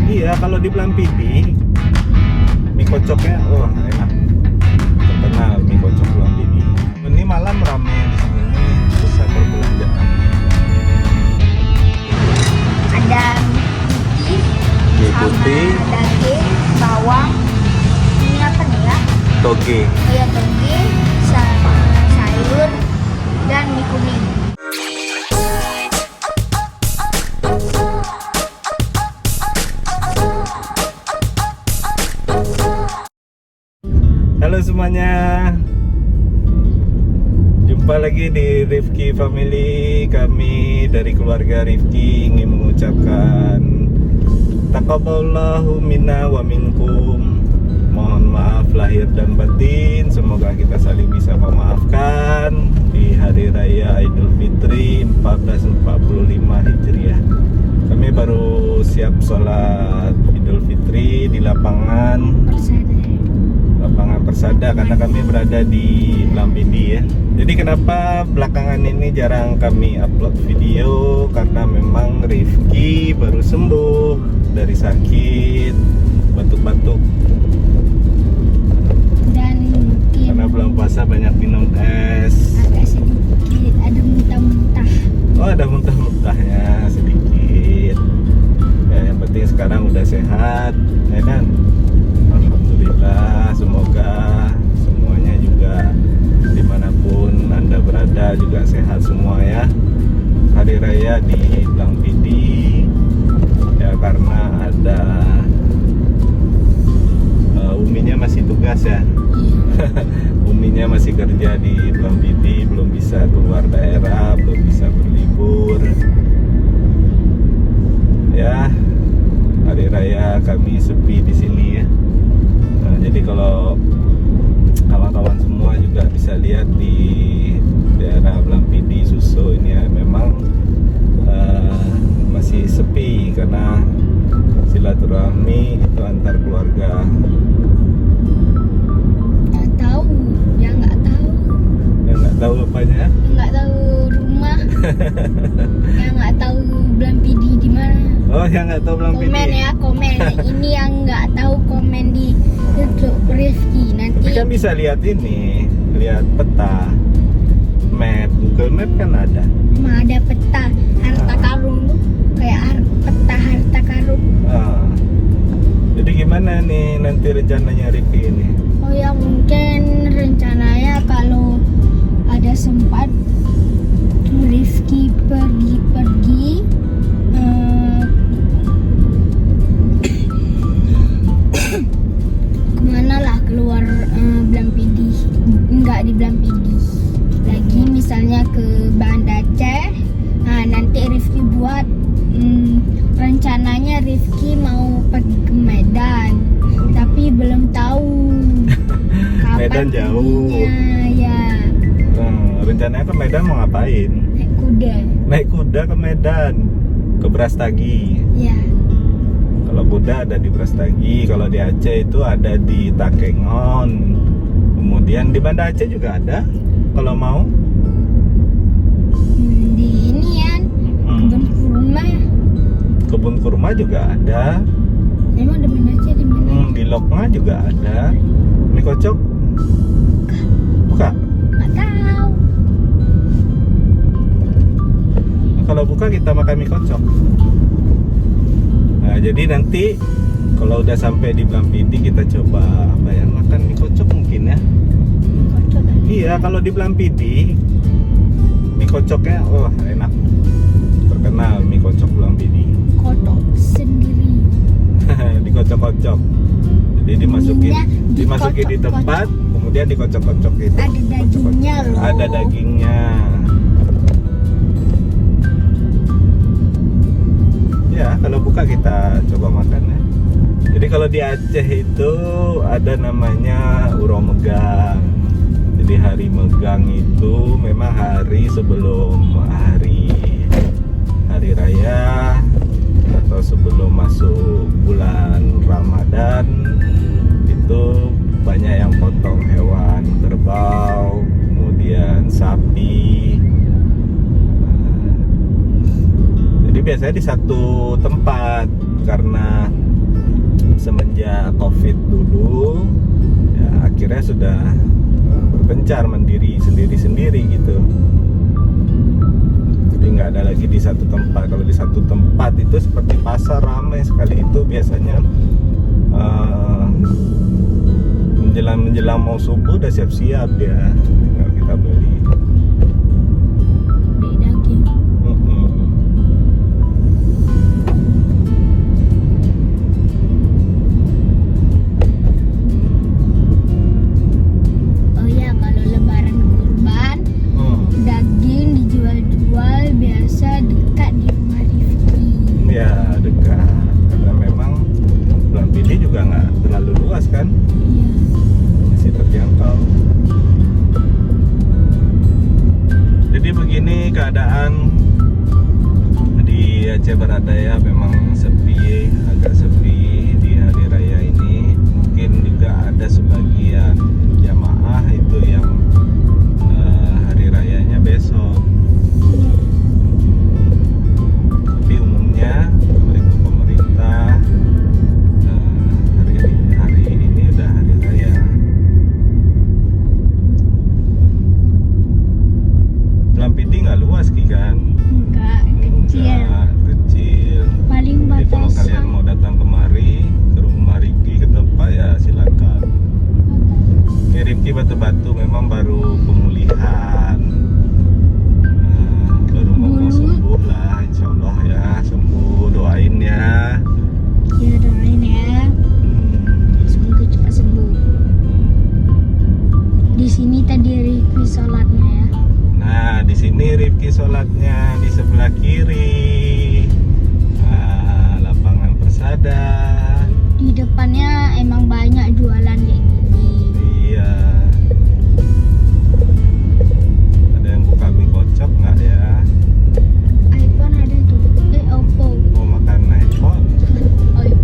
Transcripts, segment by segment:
Iya, kalau di Blampidi mie kocoknya wah enak. Terkenal mie kocok Blampidi. Ini malam ramai di sini, pusat perbelanjaan. Ada Mie sama putih, daging, bawang. Ini apa nih ya? toge. Iya, toge sama sayur dan mie kuning. Halo semuanya, jumpa lagi di Rifki Family. Kami dari keluarga Rifki ingin mengucapkan taqabbalallahu minna wa minkum. Mohon maaf lahir dan batin. Semoga kita saling bisa memaafkan di Hari Raya Idul Fitri 1445 Hijriah. Kami baru siap sholat Idul Fitri di lapangan Persada karena kami berada di Blampidi ya. Jadi kenapa belakangan ini jarang kami upload video, karena memang Rifki baru sembuh dari sakit batuk-batuk. Dan mungkin Karena bulan puasa banyak minum es. agak sedikit ada muntah-muntah. Oh, ada muntah-muntahnya sedikit. Ya, yang penting sekarang udah sehat, ya kan? Alhamdulillah, semoga semuanya juga dimanapun Anda berada juga sehat semua ya. Hari Raya di Blampidi ya, karena ada Uminya masih tugas ya. Uminya masih kerja di Blampidi, belum bisa keluar daerah, belum bisa berlibur. Ya, hari raya kami sepi di sini ya. Nah, jadi kalau kawan-kawan semua juga bisa lihat di daerah Blampidi, Suso ini ya, memang masih sepi karena silaturahmi itu antar keluarga. Nggak tahu, ya nggak tahu. Yang nggak tahu apanya? Nggak tahu rumah. Yang nggak tahu Blampidi di mana. Oh, yang nggak tahu Blampidi. Komen ya, komen. Ini yang nggak tahu komen di YouTube Rifki. Nanti Tapi kan bisa lihat ini, lihat peta, map, Google Map kan ada. ada peta harta karun tuh, kayak peta harta karun. Ah. Jadi gimana nih nanti rencananya Rifki ini? Oh ya, mungkin rencananya kalau ada sempat Rifki pergi-pergi kemana lah, keluar Blampidi, enggak di Blampidi lagi, misalnya ke Banda Aceh. Nah, nanti Rifki buat rencananya Rifki mau pergi ke Medan, tapi belum tahu kapan Medan jauh. perginya, ya. Rencananya ke Medan mau ngapain? Naik kuda. Naik kuda ke Medan, ke Brastagi. Ya. Kalau kuda ada di Brastagi, kalau di Aceh itu ada di Takengon. Kemudian di Banda Aceh juga ada, kalau mau. Di ini ya, kebun kurma. Kebun kurma juga ada. Emang di mana aja, di mana? Di Lokma juga ada. Mie kocok? Buka? Nggak tahu. Kalau buka kita makan mie kocok. Nah, jadi nanti kalau udah sampai di Blampidi kita coba apa ya, makan mie kocok mungkin ya. Kocok. Iya, kalau di Blampidi mie kocoknya wah enak. Terkenal mie kocok Blampidi. Kocok sendiri. Dikocok-kocok. Jadi dimasukin Minyak di tempat, kemudian dikocok-kocok gitu. Ada dagingnya loh. Ada dagingnya. Ya, kalau buka kita coba makan ya. Jadi kalau di Aceh itu ada namanya Uro Megang. Jadi hari Megang itu memang hari sebelum hari raya atau sebelum masuk bulan Ramadan, itu banyak yang potong hewan kerbau, kemudian sapi. Jadi biasanya di satu tempat karena semenjak COVID dulu ya akhirnya sudah berpencar mandiri sendiri-sendiri gitu. Jadi nggak ada lagi di satu tempat. Kalau di satu tempat itu seperti pasar ramai sekali, itu biasanya menjelang mau subuh udah siap-siap dia, tinggal kita beli. Beli daging. Oh ya, kalau lebaran kurban, daging dijual-jual biasa dekat di rumah Rifki. Ya dekat, karena memang Bulan Pidi juga nggak terlalu luas kan, Iya. masih terjangkau. Jadi begini keadaan di Aceh Barat Daya, memang sepi, agak sepi di hari raya ini. Mungkin juga ada sebagian jamaah itu yang hari rayanya besok. Tapi umumnya kalau itu pemerintah hari ini udah hari raya. Bulan Pidi nggak luas Ki kan? Enggak, kecil. Enggak, kecil. Paling Jadi kalau kalian batasan. mau datang kemari ke rumah Rifki ke tempat ya silakan. Oke, Rifki Batu-Batu memang baru pemulihan. Baru mau sembuh lah, insya Allah ya, sembuh, doain ya. Ya doain ya, semoga cepat sembuh. Di sini tadi Rifki sholatnya ya. Nah, di sini Rifki sholatnya di sebelah kiri. Lapangan Persada. Di depannya emang banyak jualan kayak gini. Iya. Ada yang buka mie kocok nggak ya? iPhone ada tuh. Oppo. Mau makan iPhone? Oh, iya.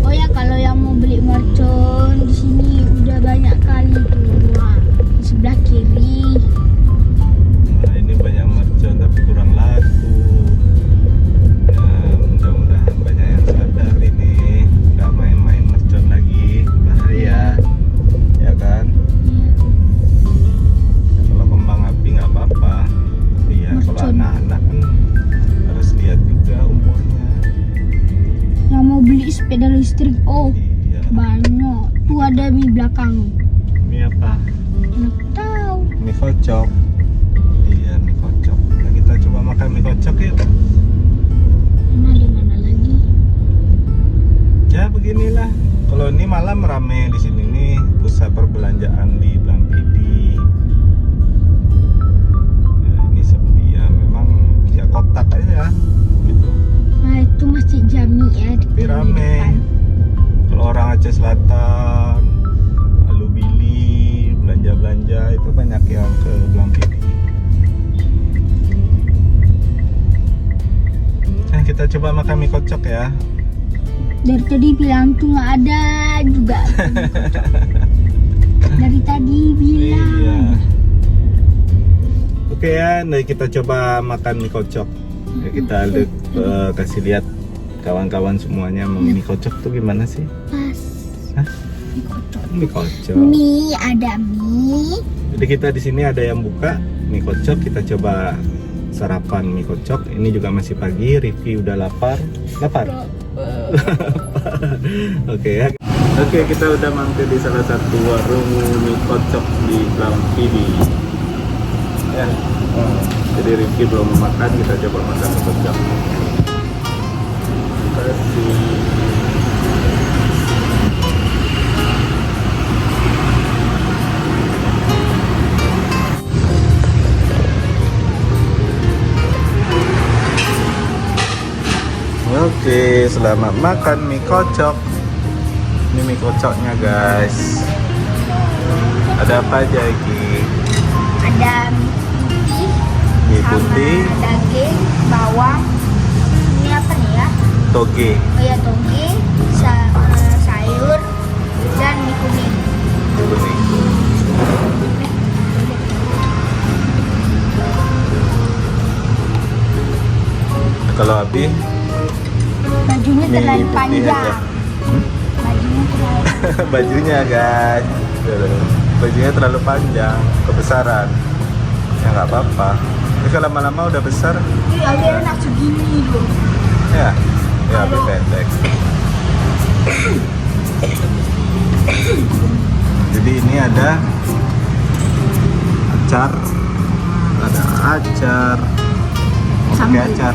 Oh ya, kalau yang mau beli mercon di sini udah banyak kali tuh. Wah, di sebelah kiri. Nah, ini banyak mercon tapi kurang laku. Ya, mudah-mudahan banyak yang sadar ini, nggak main-main mercon lagi, bahaya, ya kan? Iya. Ya, kalau kembang api nggak apa-apa, tapi ya kalau Mercon. anak-anak kan harus lihat juga umurnya. Yang mau beli sepeda listrik, oh Iya. banyak. Tuh ada di belakang. Mie apa? Nggak tahu. Mie kocok. Iya, mie kocok. Nah, kita coba makan mie kocok yuk. Emang di mana lagi? Ya beginilah. Kalau ini malam rame di sini nih, pusat perbelanjaan di Bulan Pidi. Ya, ini sepi ya, memang ya kotak aja gitu. Nah itu masjid Jami ya di Tapi rame. depan. Kalau orang Aceh Selatan, Alubili, belanja-belanja itu banyak yang ke Bulan Pidi. Nah, kita coba makan mie kocok ya. Dari tadi bilang tuh nggak ada juga. Dari tadi bilang. Iya. Oke ya, nah kita coba makan mie kocok. Ya, kita kasih lihat kawan-kawan semuanya mau mie kocok tuh gimana sih? Pas. Hah? Mie kocok. Mie kocok. Mie, ada mie. Jadi kita di sini ada yang buka mie kocok, kita coba sarapan mie kocok. Ini juga masih pagi, Rifki udah lapar. Lapar? Oke ya. Oke, kita udah mampir di salah satu warung mie kocok di Bulan Pidi. Ya. Jadi Rifki belum makan, kita coba makan mie kocok. Terima kasih. Oke, selamat makan mie kocok. Ini mie kocoknya guys. Ada apa aja Iki? Ada mie putih, Mie putih, sama daging, bawang. Ini apa nih ya? toge. Oh ya, toge, sayur, dan mie kuning. Mie kuning. Kalau Abi Bajunya Nih, terlalu putih panjang. aja. Bajunya terlalu Bajunya guys, bajunya terlalu panjang, kebesaran. Ya nggak apa-apa. Tapi kalau lama-lama udah besar, Iya, dia enak segini loh. ya lebih pendek. Jadi ini ada acar, pakai Sambal. acar,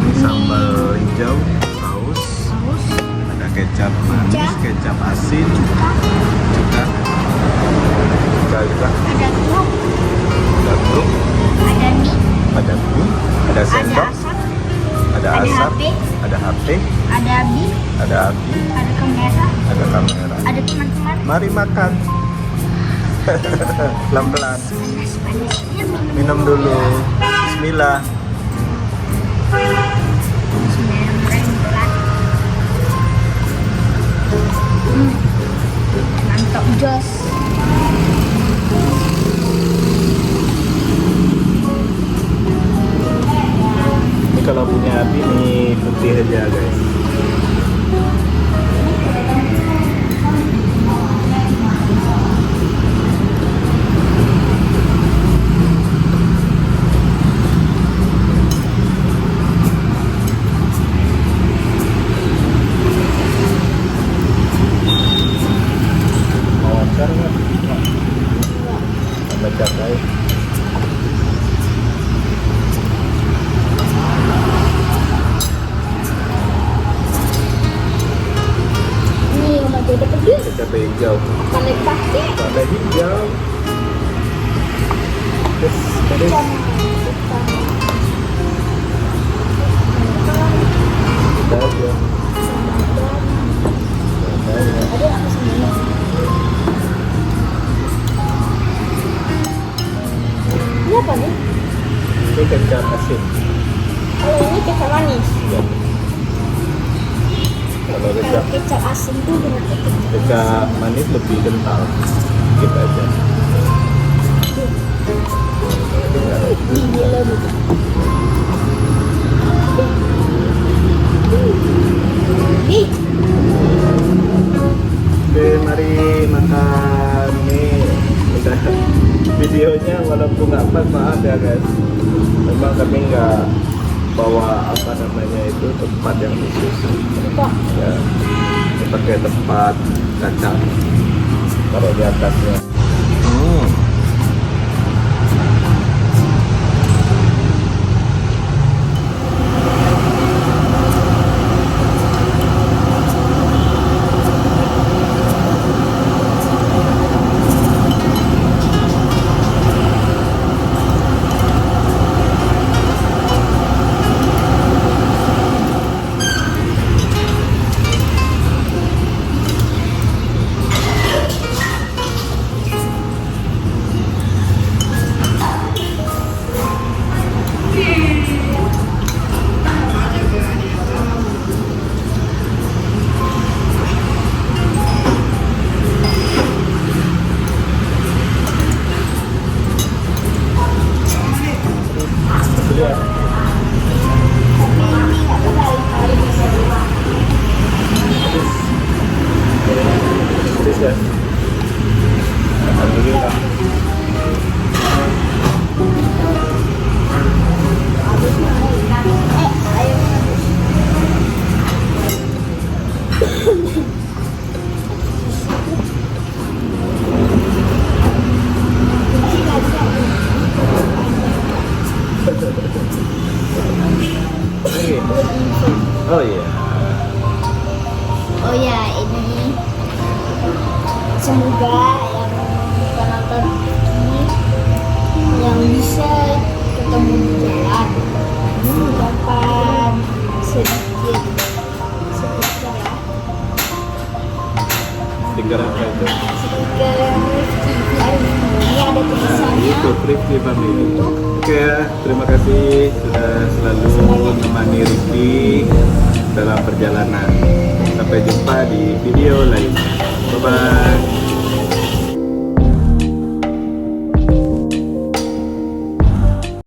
ini sambal hijau, saus, Saus, ada kecap manis, kecap asin, cuka juga, ada truk, ada truk, ada mie, ada mie, ada ada sendok, asap, ada ada asap, HP, ada HP, ada api, ada api, ada kamera, ada kamera. ada teman-teman. Mari makan. Pelan-pelan. Panas-panasnya Minum dulu. Bismillah. Bismillahirrahmanirrahim. Mantap jos. Ini kalau punya api nih putih aja guys. Mau acar nggak? Ada cabai. Ini rumah dia udah pedes. Ada cabai hijau. Pakai pakai. Cabai hijau. Pedes. Kita aja. Ada apa semuanya? Ini apa nih? Ini kecap asin. Kalau ini kecap manis. Ya. Kalau Kalau kecap kecap asin tuh berarti kecap manis lebih kental. Kita aja. gila gitu. Nih, Oke, mari makan nih. Udah videonya walaupun nggak pas, maaf ya guys. Memang kami nggak bawa apa namanya itu tempat yang khusus. kok Ya, ini pakai tempat kaca. Taruh di atasnya. Ya. Alhamdulillah. Oh iya. oh ya ini semoga yang penonton ini yang bisa ketemu di jalan dapat sedikit ya Stiker apa itu? stiker ini ada tulisannya Itu Rifki Family. Oke, terima kasih sudah selalu menemani Rifki dalam perjalanan. Sampai jumpa di video lain. Bye bye.